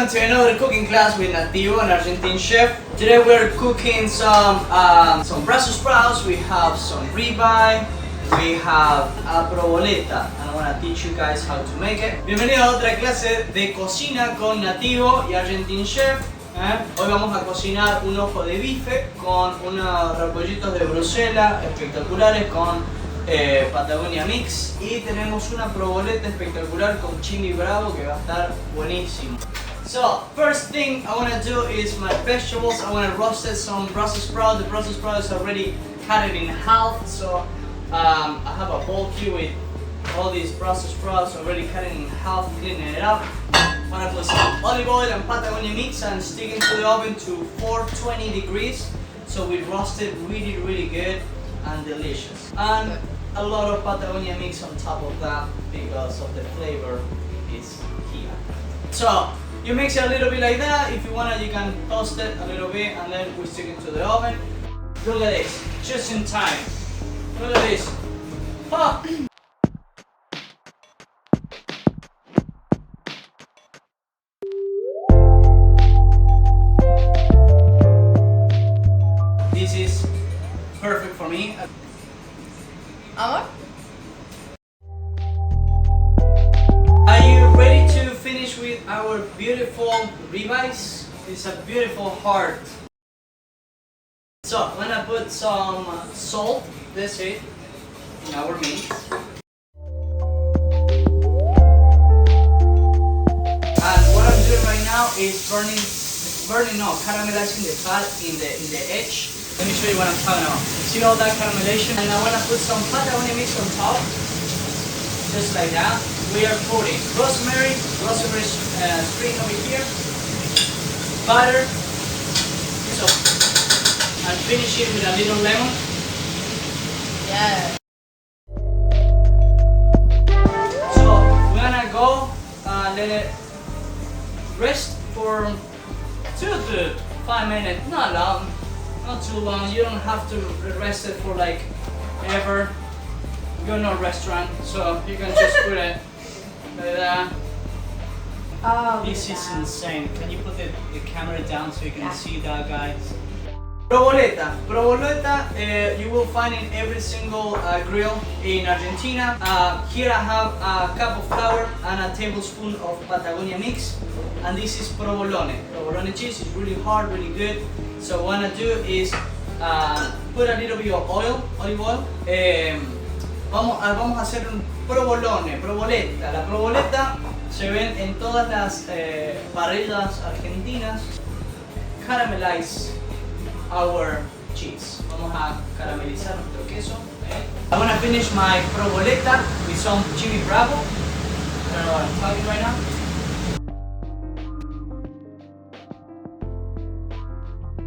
welcome to another cooking class with Nativo, an Argentine chef. Today we're cooking some Brussels sprouts, we have some ribeye, we have a provoleta, and I want to teach you guys how to make it. Bienvenido a otra clase de cocina con Nativo y Argentine chef. Hoy vamos a cocinar un ojo de bife con unos repollitos de Bruselas espectaculares con Patagonia Mix, y tenemos una provoleta espectacular con chili bravo que va a estar buenísimo. So first thing I want to do is my vegetables. I want to roast some Brussels sprouts. The Brussels sprouts is already cut it in half, so I have a bowl here with all these Brussels sprouts already cut in half, cleaning it up. I'm gonna put some olive oil and Patagonia Mix and stick it to the oven to 420 degrees, so we roast it really good and delicious. And a lot of Patagonia Mix on top of that because of the flavor is here. So you mix it a little bit like that. If you want it, you can toast it a little bit and then we stick it to the oven. Look at this, just in time. Look at this. Oh. This is perfect for me. Amor? Are you ready to finish with our beautiful ribeyes? It's a beautiful heart. So I'm gonna put some salt, that's it, in our meat. And what I'm doing right now is caramelizing the fat in the edge. Let me show you what I'm talking about. See all that caramelization? And I want to put some Patagonia Mix on top, just like that. We are putting rosemary string over here, butter, so, and finish it with a little lemon. Yeah. So we're gonna go let it rest for 2 to 5 minutes, not long. Not too long. You don't have to rest it for like ever. You're not a restaurant, so you can just put it like that. Oh, This is insane. Can you put the camera down so you can see that, guys? Provoleta. Provoleta you will find in every single grill in Argentina. Here I have a cup of flour and a tablespoon of Patagonia Mix. And this is provolone. Provolone cheese is really hard, really good. So what I do is put a little bit of oil, olive oil. Vamos a hacer un provolone, provoleta. La provoleta se ven en todas las parrillas argentinas. Caramelize our cheese. Vamos a caramelizar nuestro queso. I want to finish my provoleta with some chili bravo. I don't know what I'm talking right now.